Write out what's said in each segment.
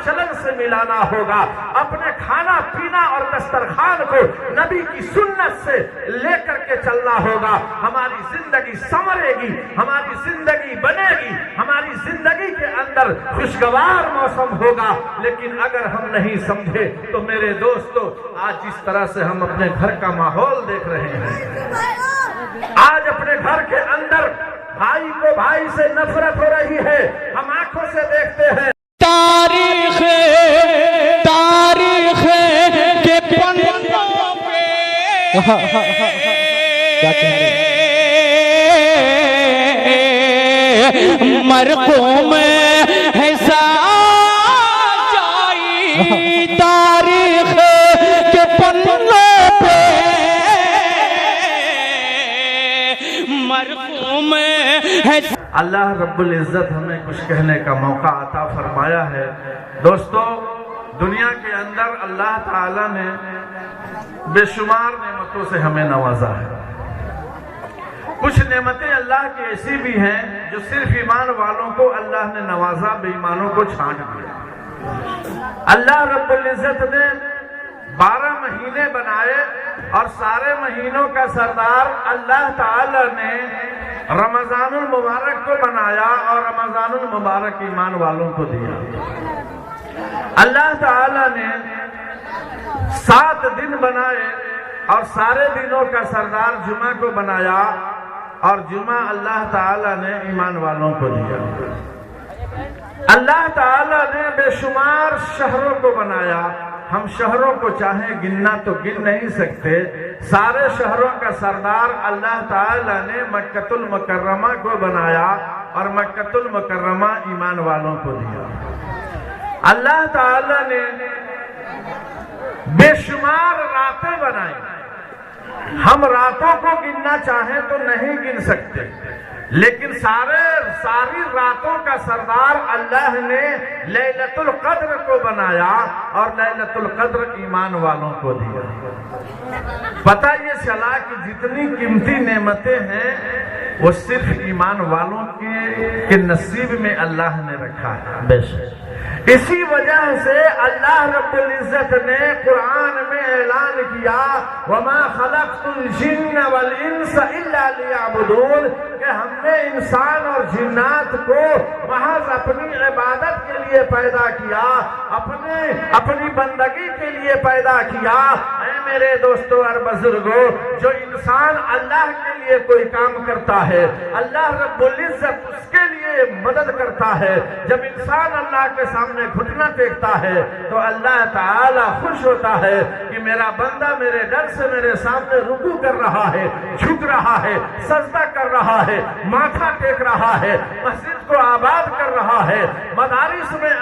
چلن سے ملانا ہوگا، اپنے کھانا پینا اور دسترخوان کو نبی کی سنت سے لے کر کے چلنا ہوگا، ہماری زندگی سنورے گی، ہماری زندگی بنے گی، ہماری زندگی کے اندر خوشگوار موسم ہوگا۔ لیکن اگر ہم نہیں سمجھے تو میرے دوستو، آج جس طرح سے ہم اپنے گھر کا ماحول دیکھ رہے ہیں، آج اپنے گھر کے اندر بھائی کو بھائی سے نفرت ہو رہی ہے، ہم آنکھوں سے دیکھتے ہیں۔ تاریخ کے پنوں پہ مرقوم ہے سجائی، تاریخ کے پنوں پہ مرقوم ہے۔ اللہ رب العزت ہمیں کچھ کہنے کا موقع عطا فرمایا ہے۔ دوستو، دنیا کے اندر اللہ تعالیٰ نے بے شمار نعمتوں سے ہمیں نوازا ہے۔ کچھ نعمتیں اللہ کی ایسی بھی ہیں جو صرف ایمان والوں کو اللہ نے نوازا، بے ایمانوں کو چھانٹ دیا۔ اللہ رب العزت نے 12 مہینے بنائے اور سارے مہینوں کا سردار اللہ تعالی نے رمضان المبارک کو بنایا اور رمضان المبارک ایمان والوں کو دیا۔ اللہ تعالی نے 7 دن بنائے اور سارے دنوں کا سردار جمعہ کو بنایا اور جمعہ اللہ تعالی نے ایمان والوں کو دیا۔ اللہ تعالی نے بے شمار شہروں کو بنایا، ہم شہروں کو چاہیں گننا تو گن نہیں سکتے۔ سارے شہروں کا سردار اللہ تعالی نے مکہ المکرمہ کو بنایا اور مکہ المکرمہ ایمان والوں کو دیا۔ اللہ تعالی نے بے شمار راتیں بنائی، ہم راتوں کو گننا چاہیں تو نہیں گن سکتے، لیکن ساری راتوں کا سردار اللہ نے لیلۃ القدر کو بنایا اور لیلۃ القدر ایمان والوں کو دیا۔ پتہ یہ چلا کہ جتنی قیمتی نعمتیں ہیں وہ صرف ایمان والوں کے نصیب میں اللہ نے رکھا ہے۔ بے شک اسی وجہ سے اللہ رب العزت نے قرآن میں اعلان کیا وَمَا خَلَقْتُ الْجِنَّ وَالْإِنسَ إِلَّا لِيَعْبُدُونَ، کہ ہم نے انسان اور جنات کو محض اپنی عبادت کے لیے پیدا کیا، اپنی بندگی کے لیے پیدا کیا۔ اے میرے دوستو اور بزرگوں، جو انسان اللہ کے لیے کوئی کام کرتا ہے اللہ رب العزت اس کے لیے مدد کرتا ہے۔ جب انسان اللہ کے سامنے گھٹنا ٹیکتا ہے تو اللہ تعالی خوش ہوتا ہے کہ میرا بندہ میرے ڈر سے میرے سامنے رکوع کر رہا ہے، جھک رہا ہے، سجدہ کر رہا ہے، ماتھا ٹیک رہا ہے، مسجد کو آباد کر رہا ہے، مدارس میں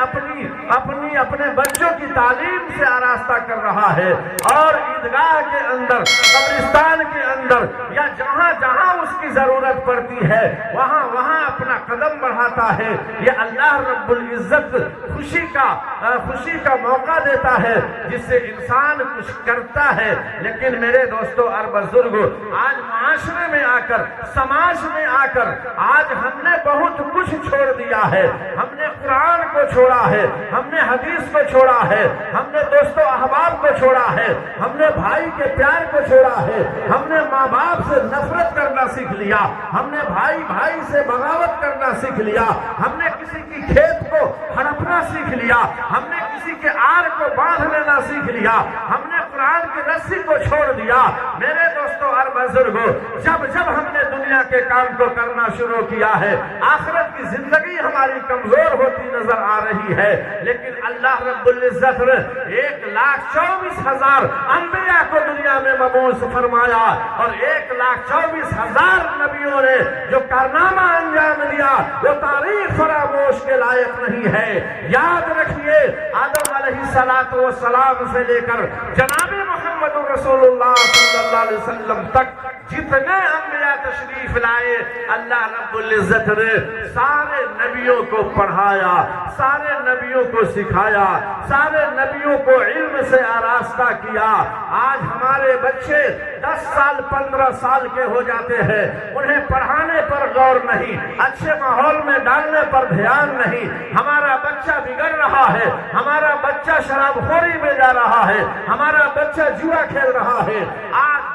اپنے بچوں کی تعلیم سے آراستہ کر رہا ہے، اور عیدگاہ کے اندر، قبرستان کے اندر یا جہاں جہاں اس کی ضرورت پڑتی ہے وہاں اپنا قدم بڑھاتا ہے۔ یہ اللہ رب العزت خوشی کا موقع دیتا ہے جس سے انسان کچھ کرتا ہے۔ لیکن میرے دوستو اور بزرگوں، آج معاشرے میں آ کر، سماج میں آ کر آج ہم نے بہت کچھ چھوڑ دیا ہے۔ ہم نے قرآن کو چھوڑا ہے، ہم نے حدیث کو چھوڑا ہے، ہم نے دوستو احباب کو چھوڑا ہے، ہم نے بھائی کے پیار کو چھوڑا ہے، ہم نے ماں باپ سے نفرت کرنا سیکھ لیا، ہم نے بھائی سے بغاوت کرنا سیکھ لیا، ہم نے کسی کی کھیت کو ہڑپنا سیکھ لیا، ہم نے کسی کے آر کو باندھ لینا سیکھ لیا، ہم نے قرآن کی رسی کو چھوڑ دیا۔ میرے دوستو اور بزرگوں، جب ہم نے دنیا کے کام کو کرنا شروع کیا ہے، آخرت کی زندگی ہماری کمزور ہوتی نظر آ رہی ہے۔ لیکن اللہ رب العزت نے 1,24,000 انبیاء کو دنیا میں مبعوث فرمایا اور 1,24,000 نبیوں نے جو کارنامہ انجام دیا وہ تاریخ فراموش کے لائق نہیں ہے۔ یاد رکھیے، آدم علیہ السلام سے لے کر جناب محمد محمد رسول اللہ صلی اللہ علیہ وسلم تک جتنے انبیاء تشریف لائے اللہ رب العزت نے سارے نبیوں کو پڑھایا، سارے نبیوں کو سکھایا، سارے نبیوں کو علم سے آراستہ کیا۔ آج ہمارے بچے 10 سال 15 سال کے ہو جاتے ہیں، انہیں پڑھانے پر غور نہیں، اچھے ماحول میں ڈالنے پر دھیان نہیں۔ ہمارا بچہ بگڑ رہا ہے، ہمارا بچہ شراب خوری میں جا رہا ہے، ہمارا بچہ جوا کھیل رہا ہے۔ آج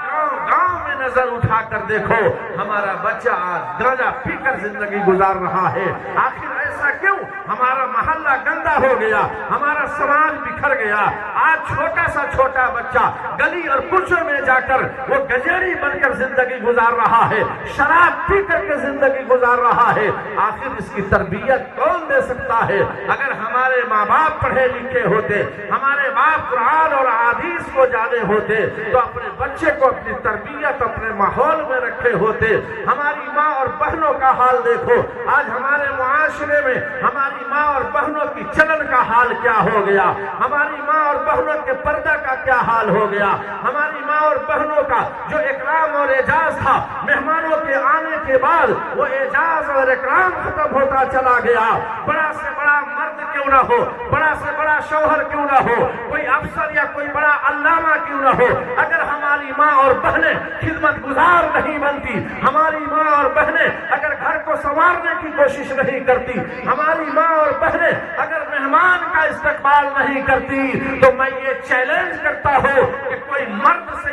گاؤں میں نظر اٹھا کر دیکھو، ہمارا بچہ آج گانجا پی کر زندگی گزار رہا ہے۔ آخر ایسا کیوں؟ ہمارا محلہ گندا ہو گیا، ہمارا سماج بکھر گیا۔ آج چھوٹا سا چھوٹا بچہ گلی اور کوچوں میں جا کر وہ گجیڑی بن کر زندگی گزار رہا ہے، شراب پی کر کے زندگی گزار رہا ہے۔ آخر اس کی تربیت کون دے سکتا ہے؟ اگر ہمارے ماں باپ پڑھے لکھے ہوتے، ہمارے باپ قرآن اور حدیث کو جانے ہوتے تو اپنے بچے کو اپنی تربیت اپنے ماحول میں رکھے ہوتے۔ ہماری ماں اور بہنوں کا حال دیکھو، آج ہمارے معاشرے میں ہماری ماں اور بہنوں کی چلن کا حال کیا ہو گیا، ہماری ماں اور بہنوں کے پردہ کا کیا حال ہو گیا، ہماری ماں اور بہنوں کا جو اکرام اور اعزاز تھا مہمانوں کے آنے کے بعد وہ اعزاز اور اکرام ختم ہوتا چلا گیا۔ بڑا سے بڑا مرد کیوں نہ ہو، بڑا سے بڑا شوہر کیوں نہ ہو، کوئی افسر یا کوئی بڑا علامہ کیوں نہ ہو، اگر ہماری ماں اور بہنیں خدمت گزار نہیں بنتی، ہماری ماں اور بہنیں اگر گھر کو سنوارنے کی کوشش نہیں کرتی، ہماری ماں اور بہنیں اگر مہمان کا استقبال نہیں کرتی، تو میں یہ چیلنج کرتا ہوں کہ کوئی مرد سے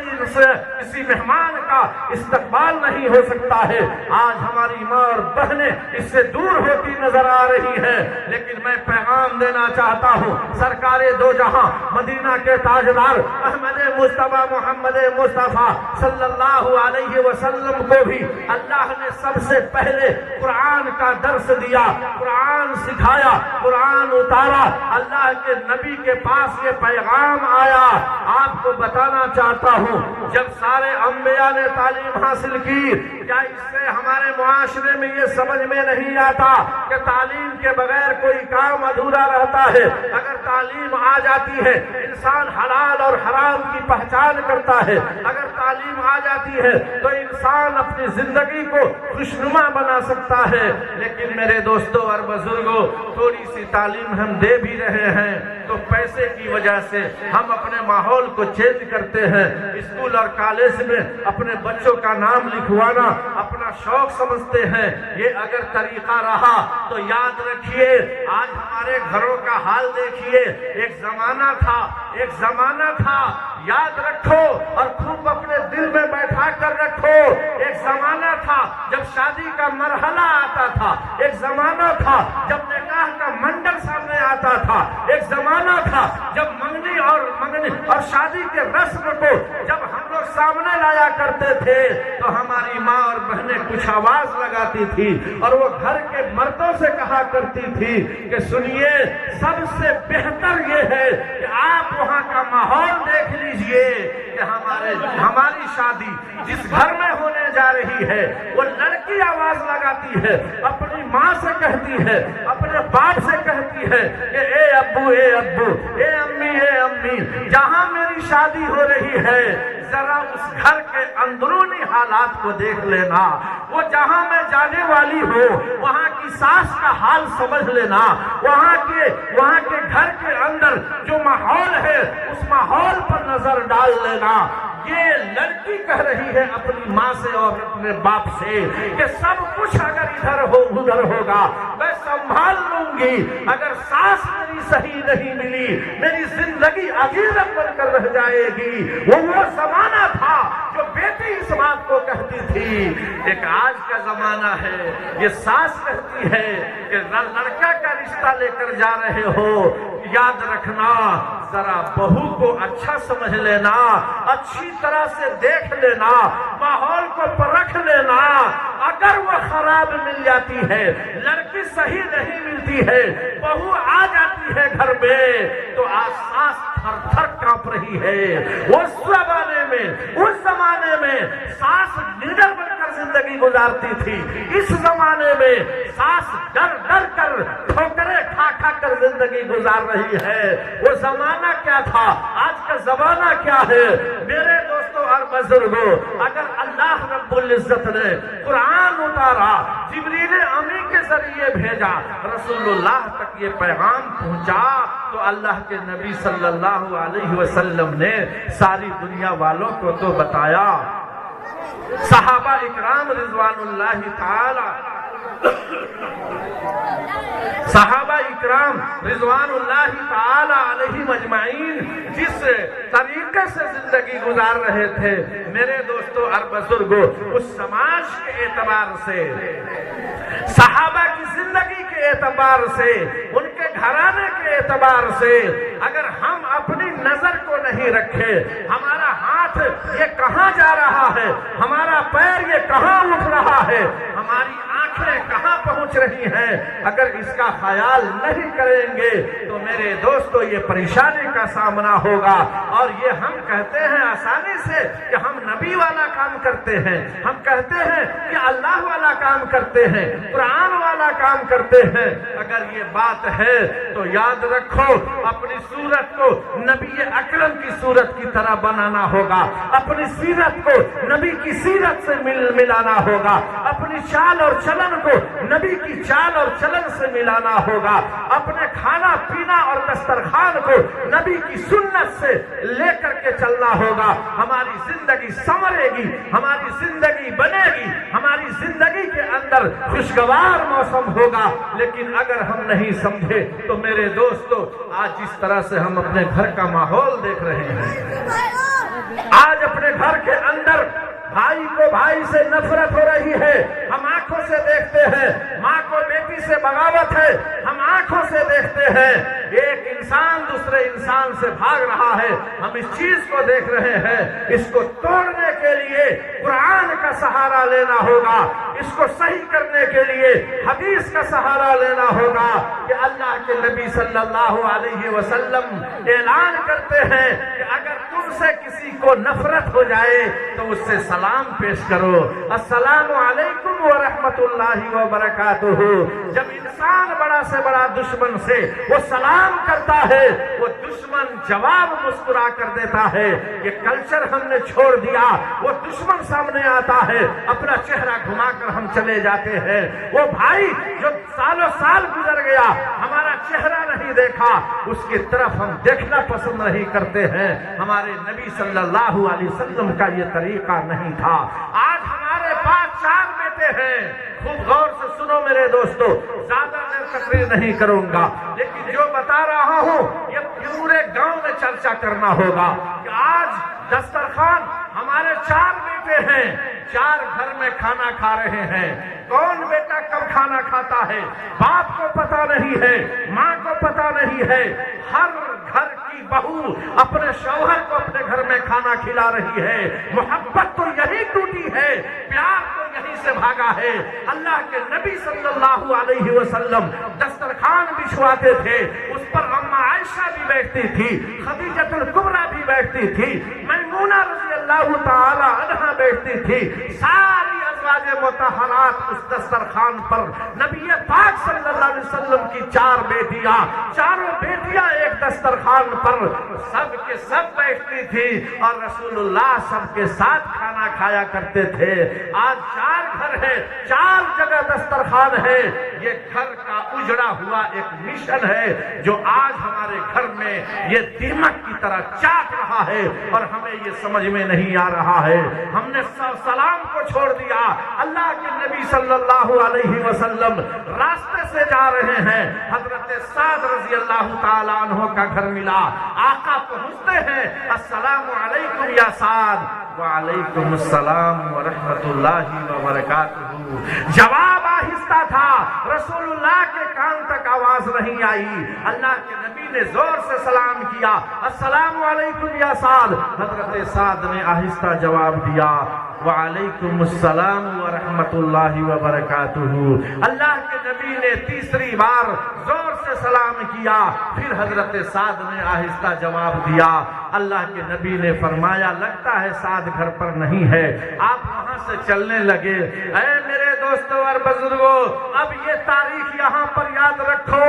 کسی مہمان کا استقبال نہیں ہو سکتا ہے۔ آج ہماری ماں اور بہنیں اس سے دور ہوتی نظر آ رہی ہے، لیکن میں پیغام دینا چاہتا ہوں سرکار دو جہاں مدینہ کے تاجدار احمد مصطفیٰ محمد مصطفیٰ صلی اللہ علیہ وسلم کو بھی اللہ نے سب سے پہلے قرآن کا درس دیا، قرآن سکھایا، قرآن اتارا۔ اللہ کے نبی کے پاس یہ پیغام آیا۔ آپ کو بتانا چاہتا ہوں جب سارے انبیاء نے تعلیم حاصل کی، کیا اس سے ہمارے معاشرے میں یہ سمجھ میں نہیں آتا کہ تعلیم کے بغیر کوئی کام ادھورا رہتا ہے؟ اگر تعلیم آ جاتی ہے انسان حلال اور حرام کی پہچان کرتا ہے، اگر تعلیم آ جاتی ہے تو انسان اپنی زندگی کو خوشنما بنا سکتا ہے۔ لیکن میرے دوستوں اور بزرگوں، تھوڑی سی تعلیم ہم دے بھی رہے ہیں تو پیسے کی وجہ سے ہم اپنے ماحول کو چینج کرتے ہیں۔ اسکول اور کالج میں اپنے بچوں کا نام لکھوانا اپنا شوق سمجھتے ہیں۔ یہ اگر طریقہ رہا تو یاد رکھیے آج ہمارے گھروں کا حال دیکھیے۔ ایک زمانہ تھا، یاد رکھو اور خوب اپنے دل میں بیٹھا کر رکھو۔ ایک زمانہ تھا جب شادی کا مرحلہ آتا تھا، ایک زمانہ تھا جب نکاح کا منڈل سامنے آتا تھا، ایک زمانہ تھا جب منگنی اور شادی کے رسم کو جب ہم لوگ سامنے لایا کرتے تھے تو ہماری ماں اور بہنیں کچھ آواز لگاتی تھی اور وہ گھر کے مردوں سے کہا کرتی تھی کہ سنیے سب سے بہتر یہ ہے کہ آپ وہاں کا ماحول دیکھ لیجئے کہ ہماری شادی جس گھر میں ہونے جا رہی ہے وہ لڑکی آواز لگاتی ہے، اپنی ماں سے کہتی ہے، اپنے باپ سے کہتی ہے کہ اے ابو اے ابو، اے امی اے امی، جہاں میری شادی ہو رہی ہے ذرا اس گھر کے اندرونی حالات کو دیکھ لینا، وہ جہاں میں جانے والی ہوں وہاں کی ساس کا حال سمجھ لینا، وہاں کے گھر کے اندر جو ماحول ہے اس ماحول پر نظر ڈال لینا۔ یہ لڑکی کہہ رہی ہے اپنی ماں سے اور اپنے باپ سے کہ سب کچھ اگر ادھر ہوگا میں سنبھال لوں گی، اگر ساس میری صحیح نہیں ملی میری زندگی عجیب بن کر رہ جائے گی۔ وہ زمانہ تھا جو بیٹی اس بات کو کہتی تھی۔ ایک آج کا زمانہ ہے یہ ساس کہتی ہے کہ لڑکا کا رشتہ لے کر جا رہے ہو، یاد رکھنا ذرا بہو کو اچھا سمجھ لینا، اچھی طرح سے دیکھ لینا، ماحول کو پرکھ لینا۔ اگر وہ خراب مل جاتی ہے، لڑکی صحیح نہیں ملتی ہے، بہو آ جاتی ہے گھر میں تو ساس تھر تھر کانپ رہی ہے۔ اس زمانے میں ساس لیڈر بن کر زندگی گزارتی تھی، اس زمانے میں ساس ڈر ڈر کر ٹھوکریں کھا کھا کر زندگی گزار رہی ہے۔ وہ زمانہ کیا تھا؟ آج کا زمانہ کیا ہے؟ میرے دوستوں اور بزرگوں، اگر اللہ رب العزت نے قرآن اتارا، جبریل امی کے ذریعے بھیجا، رسول اللہ تک یہ پیغام پہنچا، تو اللہ کے نبی صلی اللہ علیہ وسلم نے ساری دنیا والوں کو تو بتایا۔ صحابہ اکرام رضوان اللہ تعالی صحابہ اکرام رضوان اللہ تعالی علیہم اجمعین جس طریقے سے زندگی گزار رہے تھے، میرے دوستوں اور بزرگوں، اس سماج کے اعتبار سے، صحابہ کی زندگی کے اعتبار سے، ان کے گھرانے کے اعتبار سے، اگر ہم اپنی نظر کو نہیں رکھے، ہمارا ہاتھ یہ کہاں جا رہا ہے، ہمارا پیر یہ کہاں اٹھ رہا ہے، ہماری آنکھیں کہاں پہنچ رہی ہیں، اگر اس کا خیال نہیں کریں گے تو میرے دوستو یہ پریشانی کا سامنا ہوگا۔ اور یہ ہم کہتے ہیں آسانی سے کہ ہم نبی والا کام کرتے ہیں، ہم کہتے ہیں کہ اللہ والا کام کرتے ہیں، قرآن والا کام کرتے ہیں۔ اگر یہ بات ہے تو یاد رکھو، اپنی صورت کو نبی اکرم کی صورت کی طرح بنانا ہوگا، اپنی سیرت کو نبی کی سیرت سے ملانا ہوگا، اپنی چال اور چلن کو نبی کی چال اور چلن سے ملانا ہوگا، اپنے کھانا پینا اور دسترخوان کو نبی کی سنت سے لے کر کے چلنا ہوگا۔ ہماری زندگی سنورے گی، ہماری زندگی بنے گی، ہماری زندگی کے اندر خوشگوار موسم ہوگا۔ لیکن اگر ہم نہیں سمجھے تو میرے دوستو، آج جس طرح سے ہم اپنے گھر کا ماحول دیکھ رہے ہیں، آج اپنے گھر کے اندر بھائی کو بھائی سے نفرت ہو رہی ہے، ہم آنکھوں سے دیکھتے ہیں، ماں کو بیٹی سے بغاوت ہے، ہم آنکھوں سے دیکھتے ہیں، ایک انسان دوسرے انسان سے بھاگ رہا ہے، ہم اس چیز کو دیکھ رہے ہیں۔ اس کو توڑنے کے لیے قرآن کا سہارا لینا ہوگا، اس کو صحیح کرنے کے لیے حدیث کا سہارا لینا ہوگا کہ اللہ کے نبی صلی اللہ علیہ وسلم اعلان کرتے ہیں کہ اگر تم سے کسی کو نفرت ہو جائے تو اس سے سلام پیش کرو، السلام علیکم ورحمۃ اللہ وبرکاتہ۔ جب انسان بڑا سے بڑا دشمن سے وہ سلام کرتا ہے، وہ دشمن جواب مسکرا کر دیتا ہے۔ یہ کلچر ہم نے چھوڑ دیا، وہ دشمن سامنے آتا ہے، اپنا چہرہ گھما کر ہم چلے جاتے ہیں۔ وہ بھائی جو سالوں سال گزر گیا، ہمارا چہرہ نہیں دیکھا، اس کی طرف ہم دیکھنا پسند نہیں کرتے ہیں۔ ہمارے نبی صلی اللہ علیہ وسلم کا یہ طریقہ نہیں تھا۔ آج ہمارے پاس 4 بیٹے ہیں، خوب غور سے سنو میرے دوستو، زیادہ میں تقریر نہیں کروں گا، لیکن جو بتا رہا ہوں یہ پورے گاؤں میں چرچا کرنا ہوگا کہ آج دسترخوان ہمارے 4 بیٹے ہیں، 4 گھر میں کھانا کھا رہے ہیں۔ کون بیٹا کب کھانا کھاتا ہے باپ کو پتا نہیں ہے، ماں کو پتا نہیں ہے۔ ہر گھر کی بہو اپنے شوہر کو اپنے گھر میں کھانا کھلا رہی ہے۔ محبت تو یہی ٹوٹی ہے، پیار تو یہیں سے بھاگا ہے۔ اللہ کے نبی صلی اللہ علیہ وسلم دسترخوان بچھواتے تھے، اس پر اماں عائشہ بھی بیٹھتی تھی، خدیجہ الکبریٰ بھی بیٹھتی تھی، میمونہ رضی اللہ تعالی عنہا بیٹھتی تھی۔ ساری ازواج مطہرات اس دسترخوان پر نبی پاک صلی اللہ علیہ وسلم کی 4 بیٹیاں، چاروں بیٹیاں ایک دسترخوان پر سب کے سب بیٹھتی تھی اور رسول اللہ سب کے ساتھ کھانا کھایا کرتے تھے۔ آج 4 گھر ہے، 4 جگہ دسترخوان ہے۔ یہ گھر کا اجڑا ہوا ایک مشن ہے جو آج ہمارے گھر میں یہ دیمک کی طرح چاٹ رہا ہے اور ہمیں یہ سمجھ میں نہیں آ رہا ہے۔ ہم نے سلام کو چھوڑ دیا۔ اللہ کے نبی صلی اللہ علیہ وسلم راستے سے جا رہے ہیں، حضرت سعد رضی اللہ تعالیٰ عنہ کا گھر ملا۔ آقا پہنچتے ہیں، السلام علیکم یا سعد۔ وعلیکم السلام ورحمۃ اللہ وبرکاتہ۔ جواب آہستہ تھا، رسول اللہ کے کان تک آواز نہیں آئی۔ اللہ کے نبی نے زور سے سلام کیا، السلام علیکم یا سعد۔ حضرت سعد نے آہستہ جواب دیا، وعلیکم السلام ورحمۃ اللہ وبرکاتہ۔ اللہ کے نبی نے تیسری بار زور سے سلام کیا، پھر حضرت سعد نے آہستہ جواب دیا۔ اللہ کے نبی نے فرمایا، لگتا ہے سعد گھر پر نہیں ہے، آپ وہاں سے چلنے لگے۔ اے میرے دوستوں اور بزرگوں، اب یہ تاریخ یہاں پر یاد رکھو،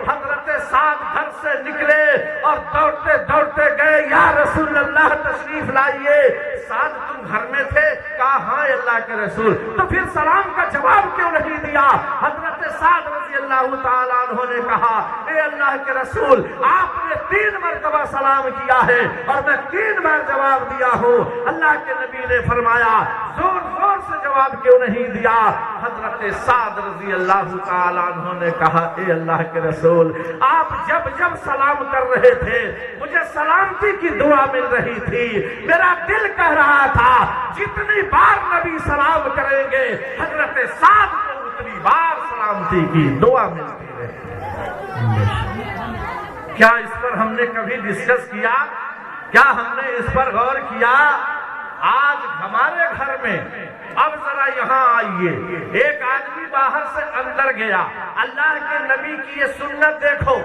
حضرت سعد گھر سے نکلے اور دوڑتے دوڑتے گئے، یا رسول اللہ تشریف لائیے۔ سعد تم گھر میں تھے؟ کہا ہاں اللہ کے رسول۔ تو پھر سلام کا جواب کیوں نہیں دیا؟ حضرت سعد رضی اللہ تعالیٰ عنہ نے کہا اے اللہ کے رسول، آپ نے 3 مرتبہ سلام کیا ہے اور میں 3 بار جواب دیا ہوں۔ اللہ کے نبی نے فرمایا زور زور سے جواب کیوں نہیں دیا؟ حضرت سعد رضی اللہ تعالیٰ عنہ نے کہا اے اللہ کے رسول، آپ جب جب سلام کر رہے تھے مجھے سلامتی کی دعا مل رہی تھی، میرا دل کہہ رہا تھا جتنی بار نبی سلام کریں گے حضرت سعد کو اتنی بار سلامتی کی دعا ملتی ہے۔ کیا اس پر ہم نے کبھی ڈسکس کیا؟ کیا ہم نے اس پر غور کیا؟ آج ہمارے گھر میں، اب ذرا یہاں آئیے، ایک آدمی باہر سے اندر گیا، اللہ کے نبی کی یہ سنت دیکھو،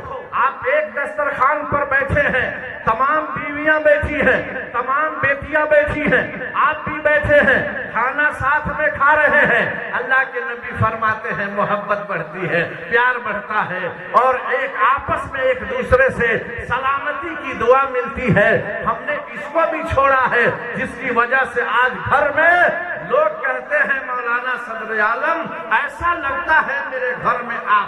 آپ ایک دسترخوان پر بیٹھے ہیں، تمام بیویاں بیٹھی ہیں، تمام بیٹیاں بیٹھی ہیں، آپ بھی بیٹھے ہیں، کھانا ساتھ میں کھا رہے ہیں، اللہ کے نبی فرماتے ہیں محبت بڑھتی ہے، پیار بڑھتا ہے، اور ایک آپس میں ایک دوسرے سے سلامتی کی دعا ملتی ہے۔ ہم نے اس کو بھی چھوڑا ہے، جس کی وجہ سے آج گھر میں لوگ کہتے ہیں مولانا صدر عالم ایسا لگتا ہے میرے گھر میں آپ